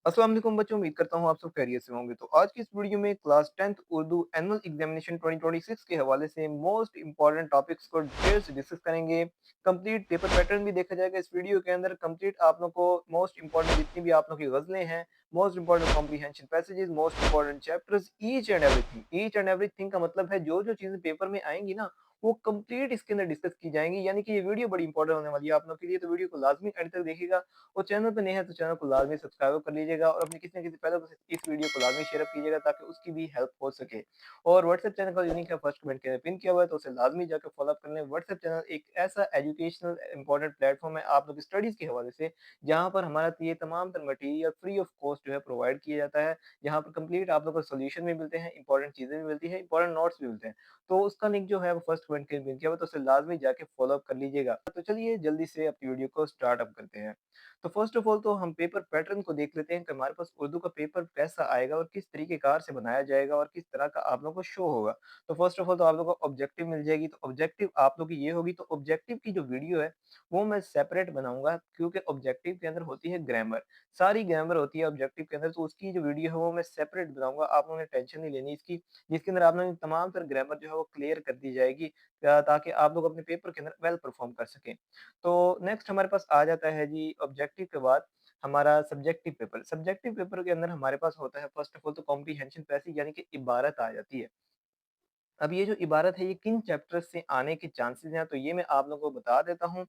अस्सलाम वालेकुम बच्चों, उम्मीद करता हूँ आप सब खैरियत से होंगे। तो आज की इस वीडियो में class 10th Urdu annual examination 2026 के हवाले से मोस्ट इंपॉर्टेंट टॉपिक्स को डिटेल से डिस्कस करेंगे। कंप्लीट पेपर पैटर्न भी देखा जाएगा इस वीडियो के अंदर। कंप्लीट आप लोग को मोस्ट इंपॉर्टेंट जितनी भी आप लोग की गज़लें हैं, most important comprehension passages, most important chapters, each and everything का मतलब है जो-जो चीज़ें पेपर में आएँगी ना, वो कंप्लीट इसके अंदर डिस्कस की जाएँगी। यानी कि ये वीडियो बड़ी इंपॉर्टेंट होने वाली है आप लोग के लिए, तो वीडियो को लाज़मी एंड तक देखिएगा। और चैनल पे नए हैं तो चैनल को लाज़मी सब्सक्राइब कर लीजिएगा और अपने किसी न किसी पहले को इस वीडियो को लाज़मी शेयर अप कीजिएगा ताकि उसकी भी हेल्प हो सके। और व्हाट्सएप चैनल का लिंक है फर्स्ट कमेंट के अंदर पिन किया हुआ है, तो उसे लाज़मी जाकर फॉलो अप कर लें। व्हाट्सएप चैनल एक ऐसा एजुकेशनल इम्पोर्टेंट प्लेटफ़ॉर्म है आप लोग की स्टडीज़ के हवाले से, जहाँ पर हमारा ये तमाम तर मटीरियल फ्री ऑफ कॉस्ट जो है प्रोवाइड किया जाता है। जहाँ पर कंप्लीट आप लोगों को सॉल्यूशन भी मिलते हैं, इंपॉर्टेंट चीज़ें भी मिलती हैं, इंपॉर्टेंट नोट्स भी मिलते हैं। तो उसका लिंक जो है वो फर्स्ट कमेंट के पिन किया हुआ है, तो उसे लाज़मी जाके फॉलो अप कर लीजिएगा। तो चलिए जल्दी से अपनी वीडियो को स्टार्ट अप करते हैं। तो फर्स्ट ऑफ ऑल तो हम पेपर पैटर्न को देख लेते हैं कि हमारे पास उर्दू का पेपर कैसा आएगा और किस तरीक़ेकार से बनाया जाएगा और किस तरह का आप लोगों को शो होगा। तो फर्स्ट ऑफ ऑल तो आप लोगों को ऑब्जेक्टिव मिल जाएगी, तो ऑब्जेक्टिव आप लोगों की ये होगी, तो ऑब्जेक्टिव की जो वीडियो है, वो मैं सेपरेट बनाऊँगा क्योंकि ऑब्जेक्टिव के अंदर होती है ग्रामर। सारी ग्रामर होती है ऑब्जेक्टिव के अंदर, तो उसकी जो वीडियो है वो मैं सेपरेट बनाऊँगा। आप लोगों ने टेंशन नहीं लेनी इसकी, जिसके अंदर आप लोगों की तमाम तर ग्रामर जो है वो क्लियर कर दी जाएगी ताकि आप लोग अपने पेपर के अंदर वेल परफ़ॉर्म कर सकें। तो नेक्स्ट हमारे पास आ जाता है जी ऑब्जेक्टिव के बाद हमारा सब्जेक्टिव पेपर। सब्जेक्टिव पेपर के अंदर हमारे पास होता है फर्स्ट ऑफ ऑल तो कॉम्प्रिहेंशन पैसेज यानी कि इबारत आ जाती है। अब ये जो इबारत है ये किन चैप्टर्स से आने के चांसेस हैं, तो ये मैं आप लोगों को बता देता हूँ।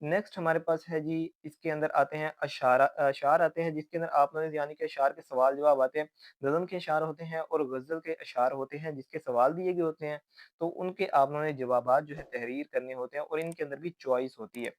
नेक्स्ट हमारे पास है जी इसके अंदर आते हैं अशार आते हैं जिसके अंदर आप लोगों ने यानी कि अशार के सवाल जवाब आते हैं। नज़्म के अशार होते हैं और गज़ल के अशार होते हैं जिसके सवाल दिए गए होते हैं। तो उनके आप लोगों ने जवाबात जो है तहरीर करने होते हैं और इनके अंदर भी चॉइस होती है।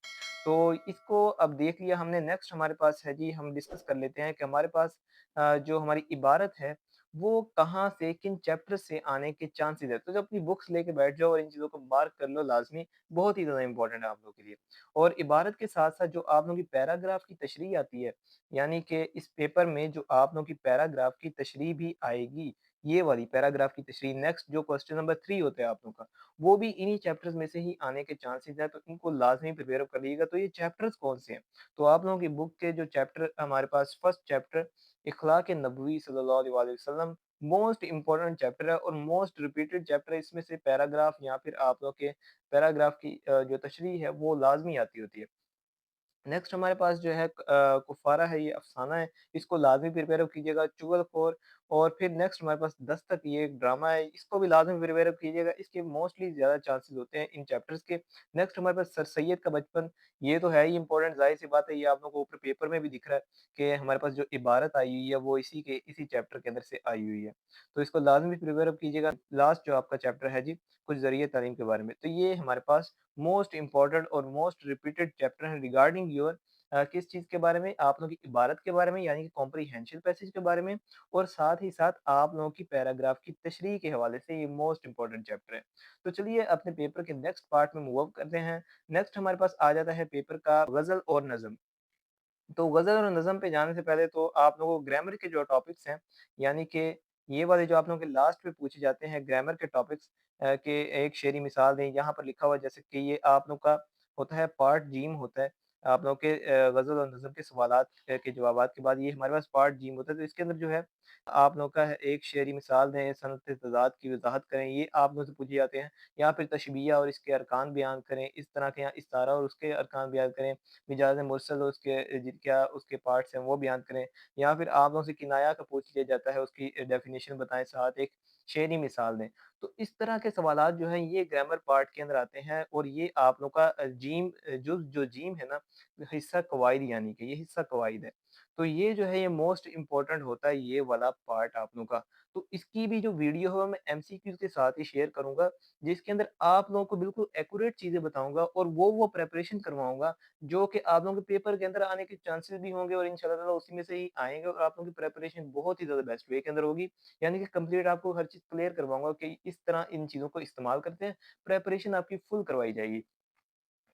तो इसको अब देख लिया हमने। नेक्स्ट हमारे पास है जी हम डिस्कस कर लेते हैं कि हमारे पास जो हमारी इबारत है वो कहाँ से, किन चैप्टर से आने के चांसेस है। तो जब अपनी बुक्स लेके बैठ जाओ और इन चीज़ों को मार्क कर लो लाज़मी, बहुत ही ज़्यादा इम्पोर्टेंट है आप लोगों के लिए। और इबारत के साथ-साथ जो आप लोगों की पैराग्राफ की तशरीह आती है, यानी कि इस पेपर में जो आप लोगों की पैराग्राफ की तशरीह भी आएगी, ये वाली पैराग्राफ की तशरीह। नेक्स्ट जो क्वेश्चन नंबर 3 होता है आप लोगों का, वो भी इन्हीं चैप्टर्स में से ही आने के चांसेस हैं, तो इनको लाज़मी प्रिपेयर कर लीजिएगा। तो ये चैप्टर्स कौन-से हैं? तो आप लोगों की बुक के जो चैप्टर हमारे पास फर्स्ट चैप्टर इख़्लाक़ नबवी सल्लल्लाहु अलैहि वसल्लम मोस्ट इम्पोर्टेंट चैप्टर है और मोस्ट रिपीटेड चैप्टर है। इसमें से पैराग्राफ या फिर आप लोग के पैराग्राफ की जो तशरीह है वो लाज़मी आती होती है। नेक्स्ट हमारे पास जो है कुफ़ारा है, ये अफ़साना है, इसको लाज़मी प्रिपेयर अप कीजिएगा। चुगलखोर और फिर नेक्स्ट हमारे पास दस्तक, ये एक ड्रामा है, इसको भी लाज़मी प्रिपेयर अप कीजिएगा। इसके मोस्टली ज़्यादा चांसेस होते हैं इन चैप्टर्स के। नेक्स्ट हमारे पास सर सैयद का बचपन, ये तो है ही इम्पोर्टेंट, ज़ाहिर-सी बात है, ये आप लोगों को ऊपर पेपर में भी दिख रहा है कि हमारे पास जो इबारत आई हुई है वो इसी चैप्टर के अंदर से आई हुई है। तो इसको लाज़मी प्रिपेयर अप कीजिएगा। लास्ट जो आपका चैप्टर है जी, कुछ ज़रिए तालीम के बारे में, तो ये हमारे पास मोस्ट इम्पोर्टेंट और मोस्ट रिपीटेड चैप्टर है रिगार्डिंग योर किस चीज़ के बारे में? आप लोगों की इबारत के बारे में यानी कि कॉम्प्रिहेंशन पैसेज के बारे में और साथ ही साथ आप लोगों की पैराग्राफ की तशरीह के हवाले से ये मोस्ट इम्पोर्टेंट चैप्टर है। तो चलिए अपने पेपर के नेक्स्ट पार्ट में मूव अप करते हैं। नेक्स्ट हमारे पास आ जाता है पेपर का गज़ल और नज़्म। तो गज़ल और नज़्म पे जाने से पहले तो आप लोगों को ग्रामर के जो टॉपिक्स हैं, यानी कि ये वाले जो आप लोगों के लास्ट में पूछे जाते हैं ग्रामर के टॉपिक्स कि एक शेरी मिसाल दें। यहाँ पर लिखा हुआ है जैसे कि ये आप लोग का होता है पार्ट जीम होता है। आप लोगों के गज़ल और नज़्म के सवालात के जवाबात के बाद ये हमारे पास पार्ट जीम होता है। तो इसके अंदर जो है आप लोगों का है एक शेरी मिसाल दें, सनत तज़ाद की वज़ाहत करें, ये आप लोगों से पूछे जाते हैं। या फिर तशबीह और इसके अरकान बयान करें, इस तरह के, या इस्तारा और उसके अरकान बयान करें। मिजाज मुरसल और उसके क्या उसके पार्ट्स हैं वो बयान करें, या फिर आप लोगों से किनाया का पूछ लिया जाता है, उसकी डेफिनिशन बताएँ, साथ एक शे'री मिसाल दें। तो इस तरह के सवालात जो हैं ये ग्रामर पार्ट के अंदर आते हैं और ये आप लोग का जुज़ जो जीम है ना, हिस्सा कवाइद यानी कि ये हिस्सा कवाइद है। तो ये जो है ये मोस्ट इम्पोर्टेंट होता है ये वाला पार्ट आप लोगों का। तो इसकी भी जो वीडियो है मैं एमसीक्यूज़ के साथ ही शेयर करूँगा, जिसके अंदर आप लोगों को बिल्कुल एक्यूरेट चीज़ें बताऊँगा और वो प्रिपरेशन करवाऊँगा जो कि आप लोगों के पेपर के अंदर आने के चांसेस भी होंगे और इंशाल्लाह ताला उसी में से ही आएँगे और आप लोगों की प्रिपरेशन बहुत ही ज़्यादा बेस्ट वे के अंदर होगी। यानी कि कंप्लीट आपको हर चीज़ क्लियर करवाऊँगा कि इस तरह इन चीज़ों को इस्तेमाल करते हैं, प्रिपरेशन आपकी फुल करवाई जाएगी।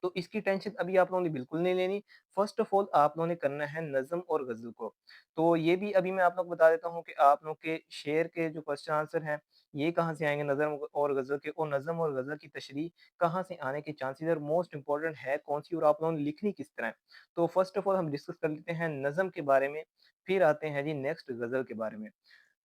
तो इसकी टेंशन अभी आप लोगों ने बिल्कुल नहीं लेनी। फ़र्स्ट ऑफ ऑल आप लोगों ने करना है नज़्म और ग़ज़ल को। तो ये भी अभी मैं आप लोग को बता देता हूँ कि आप लोग के शेर के जो क्वेश्चन आंसर हैं, ये कहाँ से आएँगे नज़्म और ग़ज़ल के, और नज़्म और ग़ज़ल की तशरीह कहाँ से आने के चांसेज़ और मोस्ट इम्पोर्टेंट है कौन-सी और आप लोगों ने लिखनी किस तरह है। तो फ़र्स्ट ऑफ ऑल हम डिस्कस कर लेते हैं नज़्म के बारे में, फिर आते हैं जी नेक्स्ट ग़ज़ल के बारे में।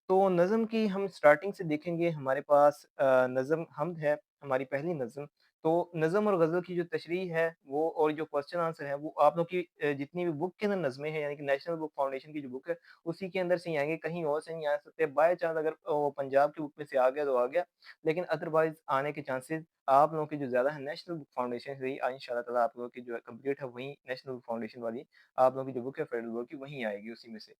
तो नज़्म की हम स्टार्टिंग से देखेंगे, हमारे पास नज़्म हमद है, हमारी पहली नज़्म। तो नज़्म और ग़ज़ल की जो तशरीह है वो और जो क्वेश्चन आंसर है वो आप लोग की जितनी भी बुक के अंदर नज़्में हैं, यानी कि नेशनल बुक फाउंडेशन की जो बुक है, उसी के अंदर से ही आएँगे, कहीं और से नहीं आ सकते। बाय चांस अगर वो पंजाब की बुक में से आ गया तो आ गया, लेकिन अदरवाइज़ आने के चांसेज़ आप लोगों के जो ज़्यादा है नेशनल बुक फाउंडेशन से ही इंशाअल्लाह ताला आप लोगों की जो है कंप्लीट है वहीं नेशनल बुक फाउंडेशन वाली आप लोगों की जो बुक है फेडरल बोर्ड की वहीं आएगी उसी में से।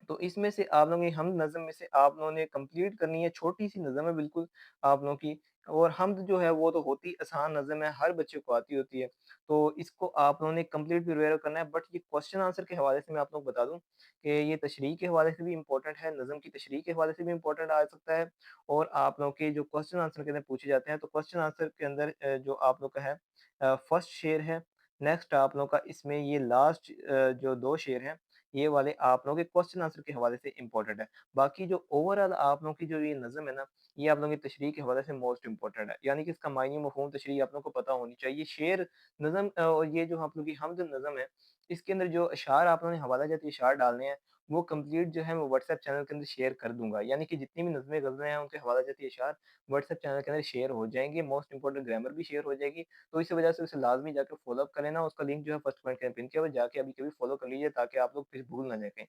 तो इसमें से आप लोगों ने हमद नज़्म में से आप लोगों ने कंप्लीट करनी है, छोटी-सी नज़्म है बिल्कुल आप लोगों की, और हमद जो है वो तो होती आसान नज़्म है, हर बच्चे को आती होती है। तो इसको आप लोगों ने कंप्लीट प्रिपेयर करना है, बट ये क्वेश्चन आंसर के हवाले से मैं आप लोगों को बता दूँ कि ये तशरीह के हवाले से भी इम्पोर्टेंट है, नज़्म की तशरीह के हवाले से भी इम्पोर्टेंट आ सकता है, और आप लोगों के जो क्वेश्चन आंसर के अंदर पूछे जाते हैं, तो क्वेश्चन आंसर के अंदर जो आप लोग का है फर्स्ट शेर है, नेक्स्ट आप लोगों का इसमें ये लास्ट जो 2 शेर हैं, ये वाले आप लोगों के क्वेश्चन आंसर के हवाले से इम्पोर्टेंट है। बाकी जो ओवरऑल आप लोगों की जो ये नज़्म है ना, ये आप लोगों की तशरीह के हवाले से मोस्ट इम्पोर्टेंट है। यानी कि इसका मायने मफ़हूम तशरीह आप लोगों को पता होनी चाहिए। शेर, नज़्म और ये जो आप लोगों की हमद नज़्म है, इसके अंदर जो अशार आप लोगों ने हवाला जाती अशार डालने हैं, वो कंप्लीट जो है मैं व्हाट्सएप चैनल के अंदर शेयर कर दूँगा। यानी कि जितनी भी नज़्में, ग़ज़लें हैं, उनके हवाला जाती अशार व्हाट्सएप चैनल के अंदर शेयर हो जाएँगे। मोस्ट इम्पोर्टेंट ग्रामर भी शेयर हो जाएगी। तो इस वजह से उसे लाज़मी जाके फ़ॉलो अप कर लेना, उसका लिंक जो है फर्स्ट कमेंट के अंदर पिन किया हुआ है, जाके अभी-कभी फ़ॉलो कर लीजिए ताकि आप लोग फिर भूल ना जाएँ कहीं।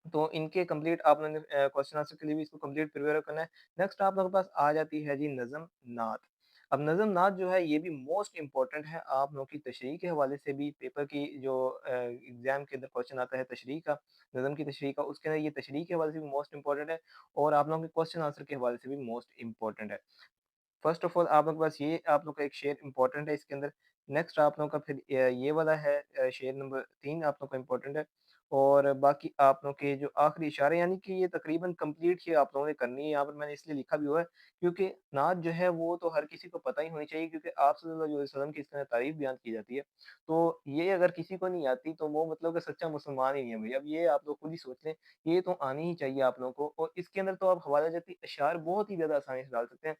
तो इनके कंप्लीट आप लोगों ने क्वेश्चन आंसर के लिए भी इसको कंप्लीट प्रिपेयर करना है। नेक्स्ट आप लोगों के पास आ जाती है जी नज़्म नात। अब नज़्म नात जो है ये भी मोस्ट इम्पोर्टेंट है आप लोगों की तशरीह के हवाले से भी, पेपर की जो एग्ज़ाम के अंदर क्वेश्चन आता है तशरीह का, नज़्म की तशरीह का, उसके अंदर ये तशरीह के हवाले से भी मोस्ट इम्पोर्टेंट है, और आप लोगों के क्वेश्चन आंसर के हवाले से भी मोस्ट इम्पोर्टेंट है। फर्स्ट ऑफ ऑल आप लोगों के पास ये आप लोग का एक शेर इम्पोर्टेंट है इसके अंदर। नेक्स्ट आप लोगों का फिर ये वाला है शेर नंबर 3 आप लोग का इम्पोर्टेंट है, और बाकी आप लोग के जो आखिरी इशारे, यानी कि ये तकरीबन कंप्लीट ही आप लोगों ने करनी है। यहाँ पर मैंने इसलिए लिखा भी हुआ है क्योंकि नात जो है वो तो हर किसी को पता ही होनी चाहिए, क्योंकि आप सल्लल्लाहु अलैहि वसल्लम की इसके अंदर तारीफ़ बयान की जाती है। तो ये अगर किसी को नहीं आती तो वो मतलब कि सच्चा मुसलमान ही नहीं है भई। अब ये आप लोग खुद ही सोच लें, ये तो आनी ही चाहिए आप लोगों को, और इसके अंदर तो आप हवाला जाती अशआर बहुत ही ज़्यादा आसानी से डाल सकते हैं।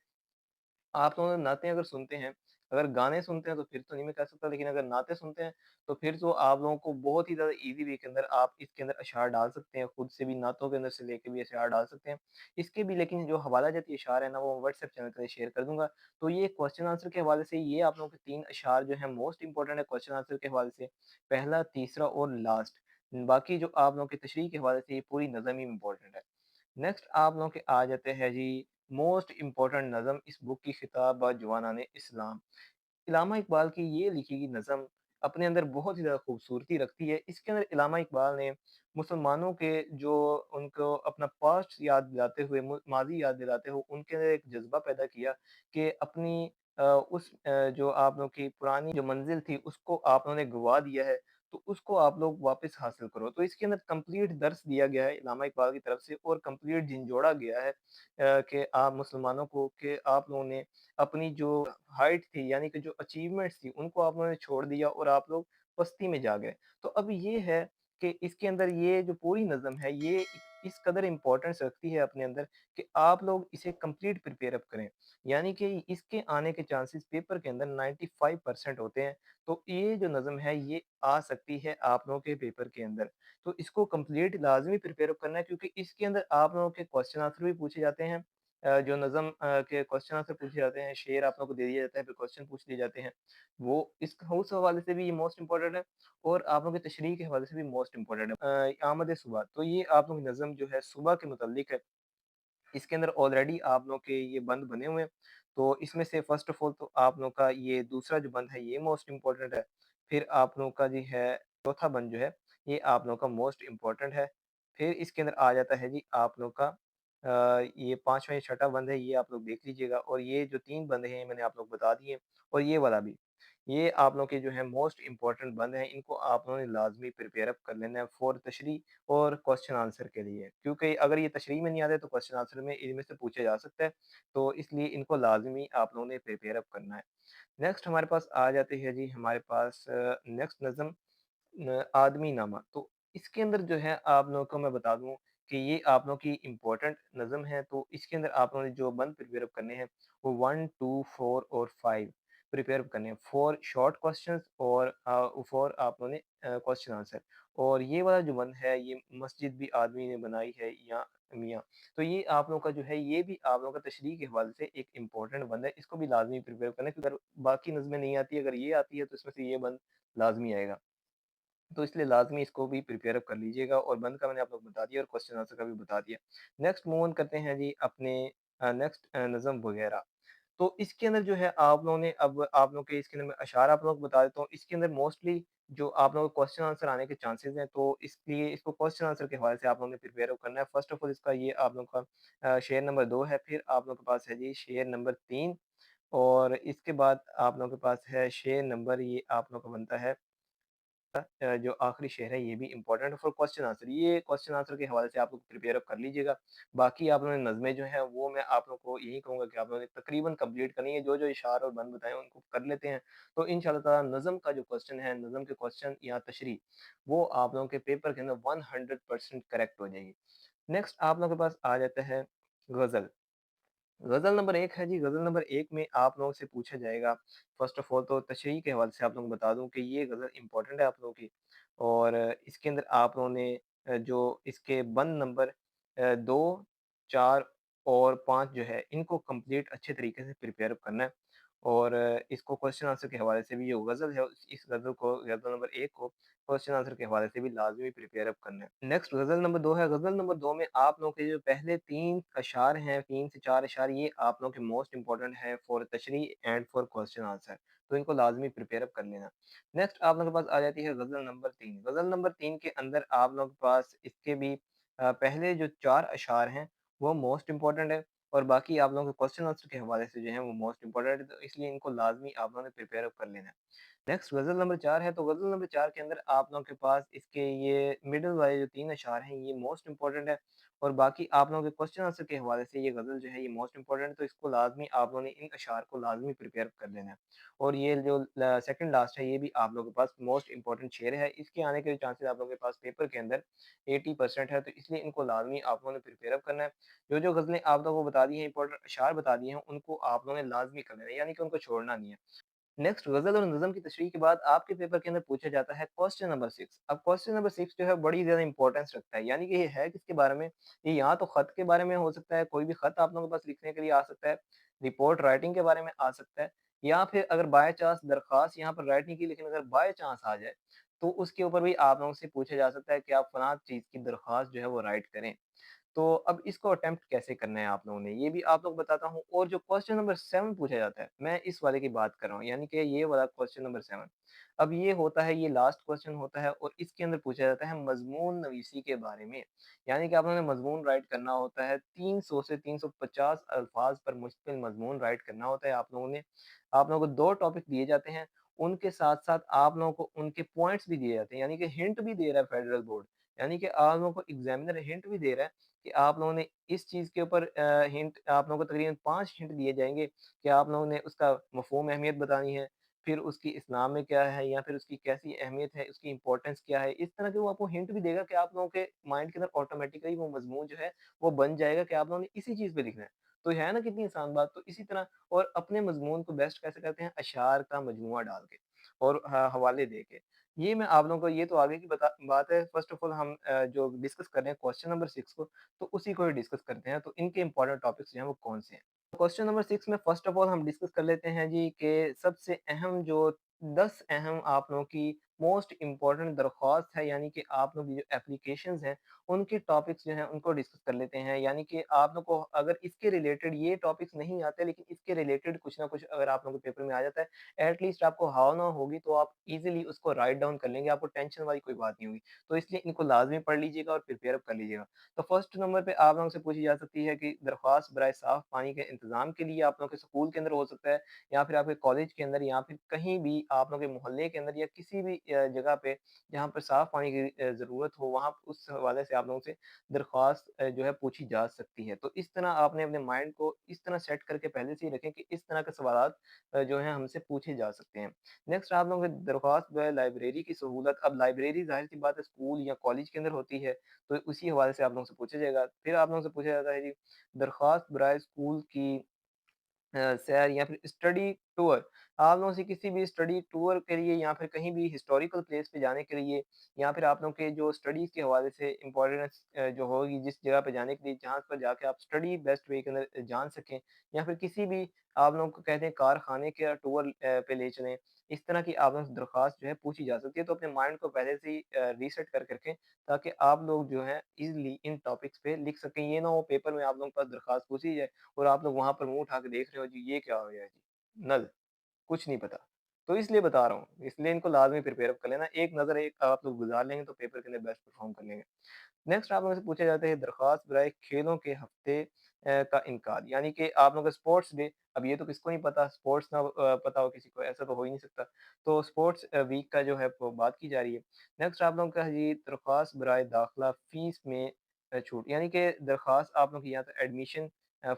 आप लोग नाते अगर सुनते हैं, अगर गाने सुनते हैं तो फिर तो नहीं मैं कह सकता, लेकिन अगर नाते सुनते हैं, तो फिर तो आप लोगों को बहुत ही ज़्यादा ईज़ी वे के अंदर आप इसके अंदर अशआर डाल सकते हैं, खुद से भी नातों के अंदर से लेके भी अशआर डाल सकते हैं। इसके भी लेकिन जो हवाला जाती अशआर है ना, वो व्हाट्सएप चैनल पे शेयर कर दूँगा। तो ये क्वेश्चन आंसर के हवाले से ये आप लोगों के 3 अशआर जो हैं मोस्ट इम्पोर्टेंट है क्वेश्चन आंसर के हवाले से, पहला, तीसरा और लास्ट। बाकी जो आप लोगों की तशरीह के हवाले से ये पूरी नज़म ही इम्पोर्टेंट है। नेक्स्ट आप लोगों के आ जाते हैं जी मोस्ट इम्पोर्टेंट नज़म इस बुक की, खिताब जवानान इस्लाम। इल्लामा इकबाल की ये लिखी गई नज़म अपने अंदर बहुत ही ज़्यादा खूबसूरती रखती है। इसके अंदर इल्लामा इकबाल ने मुसलमानों के जो उनको अपना पास्ट याद दिलाते हुए, माज़ी याद दिलाते हुए उनके अंदर एक जज़्बा पैदा किया कि अपनी जो आप लोग की पुरानी जो मंज़िल थी उसको आप लोगों ने गँवा दिया है, तो उसको आप लोग वापस हासिल करो। तो इसके अंदर कंप्लीट दर्स दिया गया है इल्लामा इकबाल की तरफ से, और कंप्लीट झिंझोड़ा गया है कि आप मुसलमानों को, कि आप लोगों ने अपनी जो हाइट थी, यानी कि जो अचीवमेंट्स थी, उनको आप लोगों ने छोड़ दिया और आप लोग पस्ती में जा गए। तो अब ये है कि इसके अंदर ये जो पूरी नज़म है, ये इस कदर इम्पोर्टेंस रखती है अपने अंदर कि आप लोग इसे कंप्लीट प्रिपेयर अप करें। यानी कि इसके आने के चांसेस पेपर के अंदर 95% होते हैं। तो ये जो नज़म है, ये आ सकती है आप लोगों के पेपर के अंदर। तो इसको कंप्लीट लाज़मी प्रिपेयर अप करना है, क्योंकि इसके अंदर आप लोगों के क्वेश्चन आंसर भी पूछे जाते हैं। जो नज़म के क्वेश्चन आंसर पूछे जाते हैं, शेर आप लोगों को दे दिया जाता है, फिर क्वेश्चन पूछ लिए जाते हैं। वो उस हवाले से भी ये मोस्ट इम्पोर्टेंट है, और आप लोगों की तशरीह के हवाले से भी मोस्ट इम्पोर्टेंट है। आमद सुबह, तो ये आप लोगों की नज़म जो है सुबह के मुताल्लिक है। इसके अंदर ऑलरेडी आप लोग के ये बंद बने हुए हैं। तो इसमें से फ़र्स्ट ऑफ ऑल तो आप लोग का ये दूसरा जो बंद है ये मोस्ट इम्पोर्टेंट है। फिर आप लोगों का जी है चौथा बंद जो है, ये आप लोगों का मोस्ट इम्पोर्टेंट है। फिर इसके अंदर आ जाता है जी आप लोग का ये 5वां या छठा बंद है, ये आप लोग देख लीजिएगा, और ये जो 3 बंद हैं ये मैंने आप लोग को बता दिए, और ये वाला भी। ये आप लोग के जो है मोस्ट इम्पोर्टेंट बंद हैं, इनको आप लोगों ने लाज़मी प्रिपेयर अप कर लेना है फॉर तशरीह और क्वेश्चन आंसर के लिए। क्योंकि अगर ये तशरीह में नहीं आते तो क्वेश्चन आंसर में इनमें से पूछा जा सकता है, तो इसलिए इनको लाज़मी आप लोगों ने प्रिपेयर अप करना है। नेक्स्ट हमारे पास आ जाती है जी हमारे पास नेक्स्ट नज़म आदमी नामा। तो इसके अंदर जो है आप लोगों को मैं बता दूँ कि ये आप लोगों की इम्पोर्टेंट नज़म है, तो इसके अंदर आप लोगों ने जो बंद प्रिपेयर अप करने हैं वो 1, 2, 4 और 5 प्रिपेयर अप करने हैं फॉर शॉर्ट क्वेश्चंस और फॉर आप लोगों ने क्वेश्चन आंसर। और ये वाला जो बंद है ये मस्जिद भी आदमी ने बनाई है या मियाँ। तो ये आप लोगों का जो है ये भी आप लोगों का तशरीह के हवाले से एक इम्पोर्टेंट बंद है, इसको भी लाज़मी प्रिपेयर करना है क्योंकि अगर बाकी नज़में नहीं आती, अगर ये आती है तो इसमें से ये बंद लाज़मी आएगा। तो इसलिए लाज़मी इसको भी प्रिपेयर अप कर लीजिएगा और बंद का मैंने आप लोग बता दिया और क्वेश्चन आंसर का भी बता दिया। नेक्स्ट मूव ऑन करते हैं जी अपने नेक्स्ट नज़्म वगैरह। तो इसके अंदर जो है आप लोगों ने अब आप लोग के इसके अंदर मैं अशार आप लोगों को बता देता हूँ। इसके अंदर मोस्टली जो आप लोगों को क्वेश्चन आंसर आने के चांसेज़ हैं, तो इसलिए इसको क्वेश्चन आंसर के हवाले से आप लोगों ने प्रिपेयर अप करना है। फर्स्ट ऑफ ऑल इसका ये आप लोगों का शेयर नंबर 2 है, फिर आप लोगों के पास है जी शेयर नंबर 3 और इसके बाद आप लोगों के पास है शेयर नंबर ये आप लोगों का बनता है जो आखिरी शेर है ये भी इम्पोर्टेंट है फॉर क्वेश्चन आंसर। ये क्वेश्चन आंसर के हवाले से आप लोग प्रिपेयर अप कर लीजिएगा। बाकी आप लोगों ने नज़में जो हैं वो मैं आप लोग को यही कहूँगा कि आप लोगों ने तकरीबन कंप्लीट करनी है। जो-जो इशार और बंद बताए उनको कर लेते हैं, तो इंशाअल्लाह ताला नज़्म का जो क्वेश्चन है, नज़्म के क्वेश्चन या तशरीह वो आप लोगों के पेपर के अंदर 100% करेक्ट हो जाएगी। नेक्स्ट आप लोगों के पास आ जाता है गज़ल। गज़ल नंबर 1 है जी, गज़ल नंबर 1 में आप लोगों से पूछा जाएगा, फ़र्स्ट ऑफ़ ऑल तो तशरीह के हवाले से आप लोगों को बता दूँ कि ये गज़ल इम्पोर्टेंट है आप लोगों की और इसके अंदर आप लोगों ने जो इसके बंद नंबर 2, 4 और 5 जो है, इनको कंप्लीट अच्छे तरीके से प्रिपेयर अप करना है और इसको क्वेश्चन आंसर के हवाले से भी जो गज़ल है, इस गज़ल को गज़ल नंबर 1 को क्वेश्चन आंसर के हवाले से भी लाज़मी प्रिपेयर अप करना है। नेक्स्ट गज़ल नंबर 2 है, गज़ल नंबर 2 में आप लोगों के जो पहले 3 अशार हैं, 3 से 4 अशार ये आप लोगों के मोस्ट इम्पोर्टेंट है फॉर तशरीह एंड फॉर क्वेश्चन आंसर, तो इनको लाज़मी प्रिपेयर अप कर लेना। नेक्स्ट आप लोगों के पास आ जाती है गज़ल नंबर 3, गज़ल नंबर 3 के अंदर आप लोगों के पास इसके भी पहले जो 4 अशार हैं, वो मोस्ट इम्पोर्टेंट है और बाकी आप लोगों के क्वेश्चन आंसर के हवाले से जो है वो मोस्ट इम्पोर्टेंट है, तो इसलिए इनको लाज़मी आप लोगों ने प्रिपेयर अप कर लेना है। नेक्स्ट गज़ल नंबर 4 है, तो गज़ल नंबर 4 के अंदर आप लोगों के पास इसके ये मिडल वाले जो 3 अशार हैं, ये मोस्ट इम्पोर्टेंट है और बाकी आप लोगों के क्वेश्चन आंसर के हवाले से ये गज़ल जो है ये मोस्ट इम्पोर्टेंट है, तो इसको लाज़मी आप लोगों ने इन अशार को लाज़मी प्रिपेयर कर लेना है। और ये जो सेकंड लास्ट है, ये भी आप लोगों के पास मोस्ट इम्पोर्टेंट शेर है, इसके आने के चांसेस आप लोगों के पास पेपर के अंदर 80% है, तो इसलिए इनको लाज़मी आप लोगों ने प्रिपेयर अप करना है। जो-जो गज़लें आप लोगों को बता दी हैं, इंपॉर्टेंट अशार बता दिए हैं, उनको आप लोगों ने लाज़मी कर लेना है, यानी कि उनको छोड़ना नहीं है। नेक्स्ट गज़ल और नज़्म की तशरीह के बाद आपके पेपर के अंदर पूछा जाता है क्वेश्चन नंबर 6। अब क्वेश्चन नंबर 6 जो है बड़ी ज़्यादा इंपॉर्टेंस रखता है, यानी कि ये है किसके बारे में? ये या तो ख़त के बारे में हो सकता है, कोई भी ख़त आप लोगों के पास लिखने के लिए आ सकता है, रिपोर्ट राइटिंग के बारे में आ सकता है या फिर अगर बाय चांस दरख़्वास्त यहाँ पर राइट नहीं की लेकिन अगर बाय चांस आ जाए, तो उसके ऊपर भी आप लोगों से पूछा जा सकता है कि आप फलाँ चीज़ की दरख़्वास्त जो है वो राइट करें। तो अब इसको अटेम्प्ट कैसे करना है आप लोगों ने, ये भी आप लोग बताता हूँ और जो क्वेश्चन नंबर 7 पूछा जाता है, मैं इस वाले की बात कर रहा हूँ, यानी कि ये वाला क्वेश्चन नंबर 7। अब ये होता है, ये लास्ट क्वेश्चन होता है और इसके अंदर पूछा जाता है मज़मून नवीसी के बारे में। यानी कि आप लोगों ने मज़मून राइट करना होता है, 300 से 350 अल्फाज पर मुश्तमिल मज़मून राइट करना होता है आप लोगों ने। आप लोगों को 2 टॉपिक दिए जाते हैं, उनके साथ-साथ आप लोगों को उनके पॉइंट्स भी दिए जाते हैं, यानी कि हिंट भी दे रहा है फेडरल बोर्ड। यानी कि आप लोगों को एग्ज़ामिनर हिंट भी दे रहा है कि आप लोगों ने इस चीज़ के ऊपर हिंट आप लोगों को तकरीबन 5 हिंट दिए जाएँगे कि आप लोगों ने उसका मफ़हूम अहमियत बतानी है, फिर उसकी इस्लाम में क्या है या फिर उसकी कैसी अहमियत है, उसकी इम्पोर्टेंस क्या है। इस तरह के वो आपको हिंट भी देगा कि आप लोगों के माइंड के अंदर ऑटोमैटिकली वो मज़मून जो है, वो बन जाएगा कि आप लोगों ने इसी चीज़ पे लिखना है। तो है ना कितनी आसान बात? तो इसी तरह और अपने मज़मून को बेस्ट कैसे करते हैं? अशार का मजमूआ डाल के और हवाले दे के। ये मैं आप लोगों को ये तो आगे की बात है। फ़र्स्ट ऑफ़ ऑल हम जो डिस्कस कर रहे हैं क्वेश्चन नंबर 6 को, तो उसी को ही डिस्कस करते हैं। तो इनके इम्पोर्टेंट टॉपिक्स जो हैं वो कौन-से हैं? क्वेश्चन नंबर 6 में फ़र्स्ट ऑफ़ ऑल हम डिस्कस कर लेते हैं जी कि सबसे अहम जो 10 अहम आप लोगों की मोस्ट इम्पोर्टेंट दरख्वास्त है, यानी कि आप लोगों की जो एप्लीकेशंस हैं, उनके टॉपिक्स जो हैं उनको डिस्कस कर लेते हैं। यानी कि आप लोग को अगर इसके रिलेटेड ये टॉपिक्स नहीं आते, लेकिन इसके रिलेटेड कुछ ना कुछ अगर आप लोगों के पेपर में आ जाता है, एट लीस्ट आपको हाव ना होगी तो आप ईज़िली उसको राइट डाउन कर लेंगे, आपको टेंशन वाली कोई बात नहीं होगी। तो इसलिए इनको लाज़मी पढ़ लीजिएगा और प्रिपेयर अप कर लीजिएगा। तो फर्स्ट नंबर पे आप लोगों से पूछी जा सकती है कि दरख्वास्त बराए साफ़ पानी के इंतज़ाम के लिए आप लोगों के स्कूल के अंदर हो सकता है, या फिर आपके कॉलेज के अंदर, या फिर कहीं भी आप लोगों के मोहल्ले के अंदर, या किसी भी जगह पे जहाँ पर साफ़ पानी की ज़रूरत हो, वहाँ उस हवाले से आप लोगों से दरख्वास्त जो है पूछी जा सकती है। तो इस तरह आपने अपने माइंड को इस तरह सेट करके पहले से ही रखें कि इस तरह के सवालात जो हैं हमसे पूछे जा सकते हैं। नेक्स्ट आप लोगों की दरख्वास्त जो है लाइब्रेरी की सहूलत। अब लाइब्रेरी ज़ाहिर-सी बात है स्कूल या कॉलेज के अंदर होती है, तो उसी हवाले से आप लोगों से पूछा जाएगा। फिर आप लोगों से पूछा जाता है जी, दरख्वास्त बराए स्कूल की सैर या फिर स्टडी टूर। आप लोगों से किसी भी स्टडी टूर के लिए, या फिर कहीं भी हिस्टोरिकल प्लेस पे जाने के लिए, या फिर आप लोगों के जो स्टडीज़ के हवाले से इम्पोर्टेंस जो होगी जिस जगह पे जाने के लिए, जहाँ पर जाके आप स्टडी बेस्ट वे के अंदर जान सकें, या फिर किसी भी आप लोगों को कहते हैं कारखाने के टूर पे ले चलें। इस तरह की आप लोगों से दरख्वास्त जो है पूछी जा सकती है। तो अपने माइंड को पहले से ही रीसेट कर रखें, ताकि आप लोग जो हैं ईज़िली इन टॉपिक्स पे लिख सकें। ये ना हो पेपर में आप लोगों के पास दरख्वास्त पूछी जाए और आप लोग वहाँ पर मुँह उठा के देख रहे हो जी, ये क्या हो गया जी? नल, कुछ नहीं पता। तो इसलिए बता रहा हूँ, इसलिए इनको लाज़मी प्रिपेयर अप कर लेना। एक नज़र एक आप लोग गुज़ार लेंगे तो पेपर के अंदर बेस्ट परफ़ॉर्म कर लेंगे। नेक्स्ट आप लोगों से पूछा जाता है दरख्वास्त बराए खेलों के हफ्ते का इनकाद। यानी कि आप लोगों का स्पोर्ट्स डे। अब ये तो किसको नहीं पता, स्पोर्ट्स ना पता हो किसी को, ऐसा तो हो ही नहीं सकता। तो स्पोर्ट्स वीक का जो है वो बात की जा रही है। नेक्स्ट आप लोगों का है जी दरख्वास्त बराए दाखिला फ़ीस में छूट। यानी कि दरख्वास्त आप लोगों की या तो एडमिशन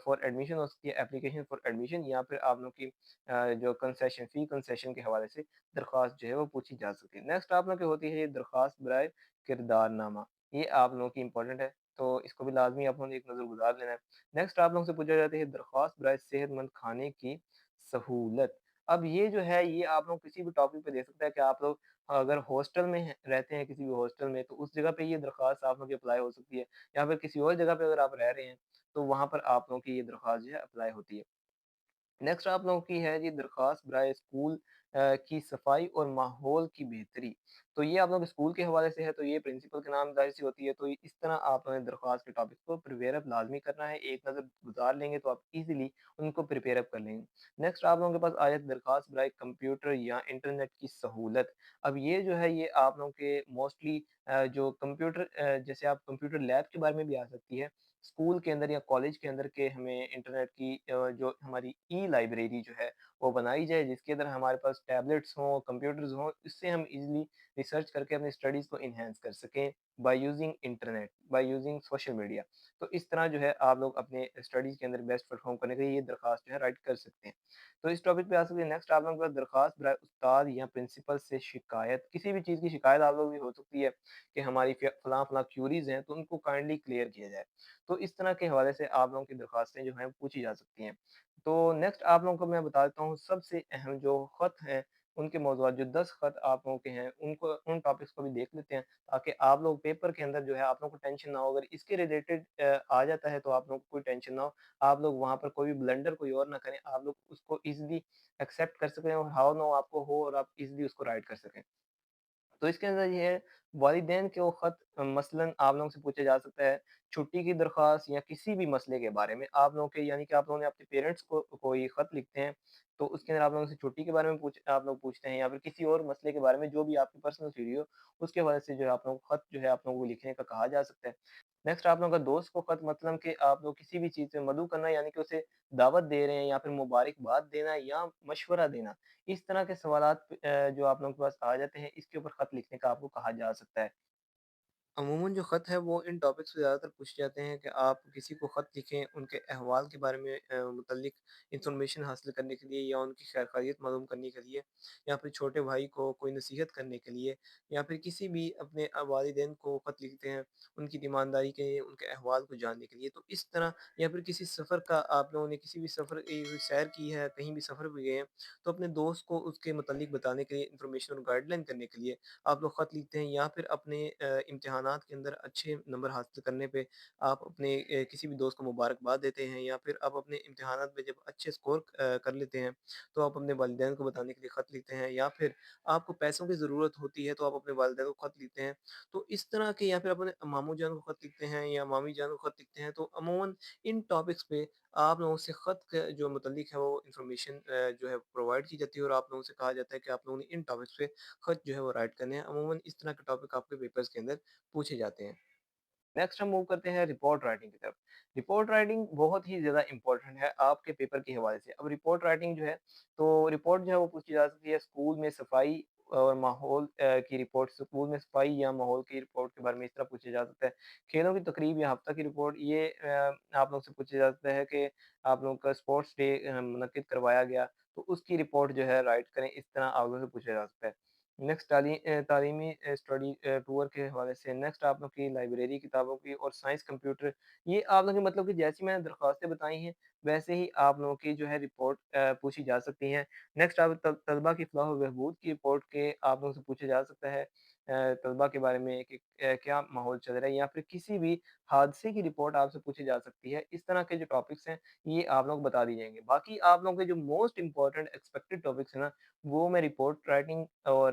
फॉर एडमिशन हो सकती है, एप्लीकेशन फॉर एडमिशन, या फिर आप लोगों की जो कंसेशन फ़ी कंसेशन के हवाले से दरख्वास्त जो है वो पूछी जा सकती है। नेक्स्ट आप लोगों की होती है ये दरख्वास्त बराए किरदारनामा। ये आप लोगों की इम्पोर्टेंट है, तो इसको भी लाज़मी आप लोगों ने एक नज़र गुज़ार लेना है। नेक्स्ट आप लोगों से पूछा जाता है दरख्वास्त बराए सेहतमंद खाने की सहूलत। अब ये जो है ये आप लोग किसी भी टॉपिक पे दे सकते हैं कि आप लोग अगर हॉस्टल में हैं रहते हैं किसी भी हॉस्टल में, तो उस जगह पे ये दरख्वास्त आप लोगों की अप्लाई हो सकती है, या फिर किसी और जगह पे अगर आप रह रहे हैं, तो वहाँ पर आप लोगों की ये दरख्वास्त जो है अप्लाई होती है। नेक्स्ट आप लोगों की है जी दरख्वास्त बराए स्कूल की सफाई और माहौल की बेहतरी। तो ये आप लोग स्कूल के हवाले से है, तो ये प्रिंसिपल के नाम ज़ाहिर-सी होती है, तो इस तरह आप लोगों ने दरख्वास्त के टॉपिक को प्रिपेयर अप लाज़मी करना है। एक नज़र गुज़ार लेंगे तो आप ईज़िली उनको प्रिपेयर अप कर लेंगे। नेक्स्ट आप लोगों के पास आ जाती है दरख्वास्त बराए कंप्यूटर या इंटरनेट की सहूलत। अब ये जो है ये आप लोगों के मोस्टली जो कंप्यूटर जैसे आप कंप्यूटर लैब के बारे में भी आ सकती है। स्कूल के अंदर या कॉलेज के अंदर के हमें इंटरनेट की जो हमारी ई लाइब्रेरी जो है वो बनाई जाए, जिसके अंदर हमारे पास टैबलेट्स हों, कंप्यूटर्स हों, इससे हम इजीली रिसर्च करके अपनी स्टडीज़ को इन्हेंस कर सकें by using internet, by using social media. तो इस तरह जो है आप लोग अपने स्टडीज़ के अंदर बेस्ट परफॉर्म करने के लिए ये दरख्वास्त जो है राइट कर सकते हैं। तो इस टॉपिक पे आ सकते हैं। नेक्स्ट आप लोगों के पास दरख्वास्त बराए उस्ताद या प्रिंसिपल से शिकायत। किसी भी चीज़ की शिकायत आप लोगों की हो सकती है कि हमारी फलां-फलां क्यूरीज़ हैं, तो उनको काइंडली क्लियर किया जाए। तो इस तरह के हवाले से आप लोगों की दरख्वास्तें जो हैं पूछी जा सकती हैं। तो नेक्स्ट आप लोगों को मैं बता देता हूँ सबसे अहम जो ख़त हैं, उनके मौज़ूआत जो 10 ख़त आप लोगों के हैं, उनको उन टॉपिक्स को भी देख लेते हैं, ताकि आप लोग पेपर के अंदर जो है आप लोगों को टेंशन ना हो। अगर इसके रिलेटेड आ जाता है तो आप लोगों को कोई टेंशन ना हो। आप लोग वहाँ पर कोई भी ब्लंडर कोई और ना करें, आप लोग उसको ईज़िली एक्सेप्ट कर सकें और हाउ नो आपको हो और आप ईज़िली उसको राइट कर सकें। तो इसके अंदर ये है वालिदैन के वो ख़त मसलन आप लोगों से पूछा जा सकता है, छुट्टी की दरख्वास्त या किसी भी मसले के बारे में आप लोगों के, यानी कि आप लोगों ने अपने पेरेंट्स को कोई ख़त लिखते हैं, तो उसके अंदर आप लोगों से छुट्टी के बारे में आप लोग पूछते हैं, या फिर किसी और मसले के बारे में जो भी आपकी पर्सनल थ्योरी हो, उसके हवाले से जो है आप लोगों को ख़त जो है आप लोगों को लिखने का कहा जा सकता है। नेक्स्ट आप लोगों का दोस्त को ख़त मतलब कि आप लोग किसी भी चीज़ में मदऊ करना, यानी कि उसे दावत दे रहे हैं, या फिर मुबारकबाद देना या मशवरा देना। इस तरह के सवालात जो आप लोगों के पास आ जाते हैं, इसके ऊपर ख़त लिखने का आपको कहा जा सकता है। अमूमन जो ख़त है वो इन टॉपिक्स पे ज़्यादातर पूछे जाते हैं कि आप किसी को ख़त लिखें उनके अहवाल के बारे में मुतल्लिक इन्फॉर्मेशन हासिल करने के लिए, या उनकी खैर-ख़ैरियत मालूम करने के लिए, या फिर छोटे भाई को कोई नसीहत करने के लिए, या फिर किसी भी अपने वालिदैन को ख़त लिखते हैं उनकी तीमानदारी के लिए, उनके अहवाल को जानने के लिए। तो इस तरह, या फिर किसी सफ़र का आप लोगों ने किसी भी सफ़र सैर की है, कहीं भी सफ़र पे गए हैं, तो अपने दोस्त को उसके मुतल्लिक बताने के लिए, इन्फॉर्मेशन और गाइडलाइन करने के लिए आप लोग ख़त लिखते हैं, या फिर अपने इम्तिहानात इम्तिहानात के अंदर अच्छे नंबर हासिल करने पे आप अपने किसी भी दोस्त को मुबारकबाद देते हैं, या फिर आप अपने इम्तिहानात में जब अच्छे स्कोर कर लेते हैं, तो आप अपने वालिदैन को बताने के लिए ख़त लिखते हैं, या फिर आपको पैसों की ज़रूरत होती है, तो आप अपने वालिदैन को ख़त लिखते हैं। तो इस तरह के, या फिर अपने मामू जान को ख़त लिखते हैं या मामी जान को ख़त लिखते हैं, तो अमूमन इन टॉपिक्स पे आप लोगों से ख़त क जो मुतल्लिक़ है वो इन्फॉर्मेशन जो है प्रोवाइड की जाती है, और आप लोगों से कहा जाता है कि आप लोगों ने इन टॉपिक्स पे ख़त जो है वो राइट करने हैं। अमूमन इस तरह के टॉपिक आपके पेपर्स के अंदर पूछे जाते हैं। नेक्स्ट हम मूव करते हैं रिपोर्ट राइटिंग की तरफ। रिपोर्ट राइटिंग बहुत ही ज़्यादा इम्पोर्टेंट है आपके पेपर के हवाले से। अब रिपोर्ट राइटिंग जो है, तो रिपोर्ट जो है वो पूछी जा सकती है स्कूल में सफाई और माहौल की रिपोर्ट, स्कूल में सफाई या माहौल की रिपोर्ट के बारे में इस तरह पूछा जा सकता है। खेलों की तकरीब या हफ्ता की रिपोर्ट, ये आप लोग से पूछा जा सकता है कि आप लोगों का स्पोर्ट्स डे मुनक्किद करवाया गया, तो उसकी रिपोर्ट जो है राइट करें, इस तरह आप लोगों से पूछा जा सकता है। नेक्स्ट तालीमी स्टडी टूर के हवाले से। नेक्स्ट आप लोग की लाइब्रेरी किताबों की और साइंस कंप्यूटर, ये आप लोग की मतलब कि जैसी मैंने दरख्वास्तें बताई हैं, वैसे ही आप लोगों की जो है रिपोर्ट पूछी जा सकती हैं। नेक्स्ट आप तलबा की फलाह व बहबूद की रिपोर्ट के आप लोगों से पूछा जा सकता है तलबा के बारे में कि क्या माहौल चल रहा है, या फिर किसी भी हादसे की रिपोर्ट आपसे पूछी जा सकती है। इस तरह के जो टॉपिक्स हैं, ये आप लोग बता दिए जाएँगे। बाकी आप लोगों के जो मोस्ट इम्पोर्टेंट एक्सपेक्टेड टॉपिक्स हैं ना, वो मैं रिपोर्ट राइटिंग और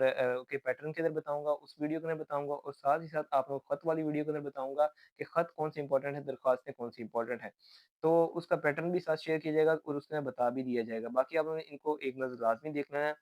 के पैटर्न के अंदर बताऊँगा, उस वीडियो के अंदर बताऊँगा, और साथ ही साथ आप लोग खत वाली वीडियो के अंदर बताऊँगा कि खत कौन-सी इंपॉर्टेंट है, दरख्वास्तें कौन-सी इंपॉर्टेंट है। तो उसका पैटर्न भी साथ शेयर किया जाएगा और उसके अंदर बता भी दिया जाएगा। बाकी आप लोगों ने इनको एक नज़र लाज़मी देखना है।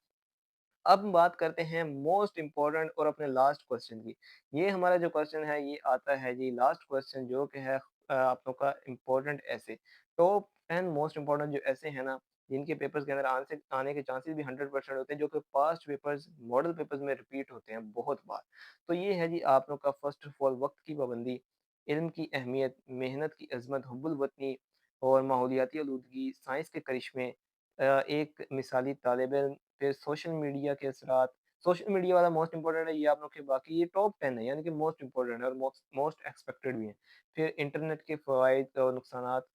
अब हम बात करते हैं मोस्ट इम्पोर्टेंट और अपने लास्ट क्वेश्चन की। ये हमारा जो क्वेश्चन है, ये आता है जी लास्ट क्वेश्चन, जो कि है आप लोग का इम्पोर्टेंट ऐसे। टॉप 10 मोस्ट इम्पोर्टेंट जो ऐसे हैं ना, जिनके पेपर्स के अंदर आने के चांसेस भी 100% होते हैं, जो कि पास्ट पेपर्स, मॉडल पेपर्स में रिपीट होते हैं बहुत बार। तो ये है जी आप लोग का फर्स्ट ऑफ ऑल वक़्त की पाबंदी, इल्म की अहमियत, मेहनत की अज़मत, हुब्बुल वतनी और माहौलियाती आलूदगी, साइंस के करिश्मे, एक मिसाली तालिब-इल्म, फिर सोशल मीडिया के असरात। सोशल मीडिया वाला मोस्ट इम्पोर्टेंट है ये आप लोग के, बाकी ये टॉप 10 है, यानी कि मोस्ट इम्पोर्टेंट है और मोस्ट मोस्ट एक्सपेक्टेड भी है। फिर इंटरनेट के फ़वाइद और नुकसानात,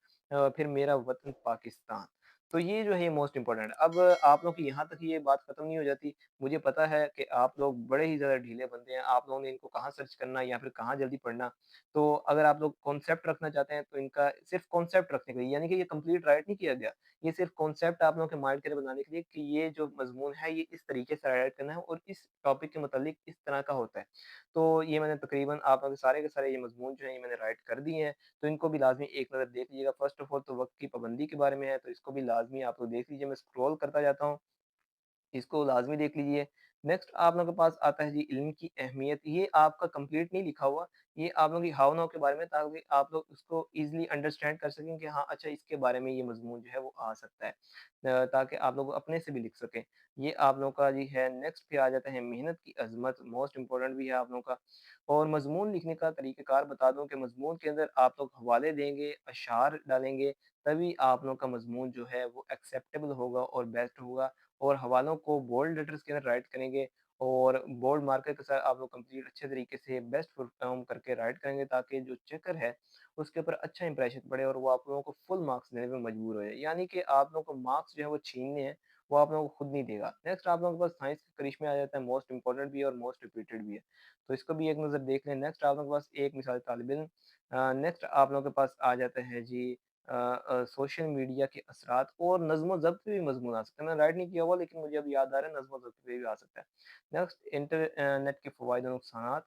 फिर मेरा वतन पाकिस्तान। तो ये जो है ये मोस्ट इम्पोर्टेंट है। अब आप लोग की यहाँ तक ये बात खत्म नहीं हो जाती। मुझे पता है कि आप लोग बड़े ही ज़्यादा ढीले बंदे हैं, आप लोगों ने इनको कहाँ सर्च करना है या फिर कहाँ जल्दी पढ़ना। तो अगर आप लोग कॉन्सेप्ट रखना चाहते हैं, तो इनका सिर्फ़ कॉन्सेप्ट रखने के लिए, यानी कि ये कंप्लीट राइट नहीं किया गया। ये सिर्फ़ कॉन्सेप्ट आप लोगों के माइंड के लिए बनाने के लिए कि ये जो मज़मून है, ये इस तरीके से हाइलाइट करना है और इस टॉपिक के मुतालिक इस तरह का होता है। तो ये मैंने तकरीबन आप लोगों के सारे ये मज़मून जो हैं, ये मैंने राइट कर दिए हैं, तो इनको भी लाज़मी एक नज़र देख लीजिएगा। फ़र्स्ट ऑफ ऑल तो वक़्त की पाबंदी के बारे में है, तो इसको भी लाज़मी आप लोग देख लीजिए। मैं स्क्रॉल करता जाता हूँ। इसको लाज़मी देख लीजिए। नेक्स्ट आप लोगों के पास आता है जी इल्म की अहमियत, ये आपका कंप्लीट नहीं लिखा हुआ, ये आप लोगों की हाव-भाव के बारे में, ताकि आप लोग उसको ईज़िली अंडरस्टैंड कर सकें कि हाँ, अच्छा इसके बारे में ये मज़मून जो है वो आ सकता है। ताकि आप लोग अपने से भी लिख सकें। ये आप लोगों का जी है। नेक्स्ट पे आ जाता है मेहनत की अज़मत, मोस्ट इम्पोर्टेंट भी है आप लोगों का। और मज़मून लिखने का तरीक़ाकार बता दूँ कि मज़मून के अंदर आप लोग हवाले देंगे, अशार डालेंगे, तभी आप लोग का मज़मून जो है वो एक्सेप्टेबल होगा और बेस्ट होगा। और हवालों को बोल्ड लेटर्स के अंदर राइट करेंगे, और बोल्ड मार्कर के साथ आप लोग कंप्लीट अच्छे तरीके से बेस्ट परफॉर्म करके राइट करेंगे, ताकि जो चेकर है उसके ऊपर अच्छा इंप्रेशन पड़े और वो आप लोगों को फुल मार्क्स देने पे मजबूर हो जाए। यानी कि आप लोगों को मार्क्स जो है वो छीनने हैं, वो आप लोगों को खुद नहीं देगा। नेक्स्ट आप लोगों के पास साइंस के करिश्मे आ जाता है, मोस्ट इंपॉर्टेंट भी है और मोस्ट रिपीटेड भी है। तो इसको भी एक नज़र देख लें। नेक्स्ट आप लोगों के पास एक मिसाल तालिब इल्म। नेक्स्ट आप लोगों के पास आ जाता है जी सोशल मीडिया के असरात और नज़्म-ओ-ज़ब्त पे भी मज़मून आ सकता है। मैंने राइट नहीं किया हुआ, लेकिन मुझे अब याद आ रहा है नज़्म-ओ-ज़ब्त पे भी आ सकता है। नेक्स्ट नेट के फ़वाइद और नुकसानात,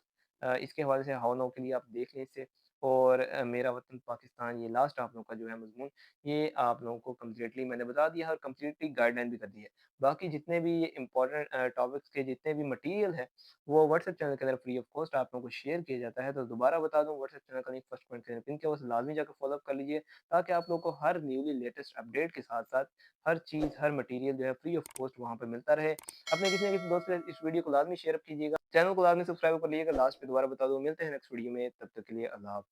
इसके हवाले से हाव-भाव के लिए आप देख लें इसे। और मेरा वतन पाकिस्तान, ये लास्ट आप लोगों का जो है मज़मून, ये आप लोगों को कंप्लीटली मैंने बता दिया है और कंप्लीटली गाइडलाइन भी कर दी है। बाकी जितने भी ये इम्पोर्टेंट टॉपिक्स के जितने भी मटीरियल है, वो व्हाट्सएप चैनल के अंदर फ्री ऑफ कॉस्ट आप लोगों को शेयर किया जाता है। तो दोबारा बता दूँ, व्हाट्सएप चैनल का लिंक फर्स्ट पॉइंट के अंदर पिन किया हुआ है, उसे लाज़मी जाकर फ़ॉलो अप कर लीजिए, ताकि आप लोगों को हर न्यूली लेटेस्ट अपडेट के साथ-साथ हर चीज़, हर मटीरियल जो है फ्री ऑफ कॉस्ट वहाँ पे मिलता रहे। अपने किसी न किसी दोस्त के साथ इस वीडियो को लाज़मी शेयर अप कीजिएगा। चैनल को लाज़मी सब्सक्राइब कर लीजिएगा। लास्ट में दोबारा बता दूँ, मिलते हैं नेक्स्ट वीडियो में, तब तक के लिए अल्लाह हाफ़िज़।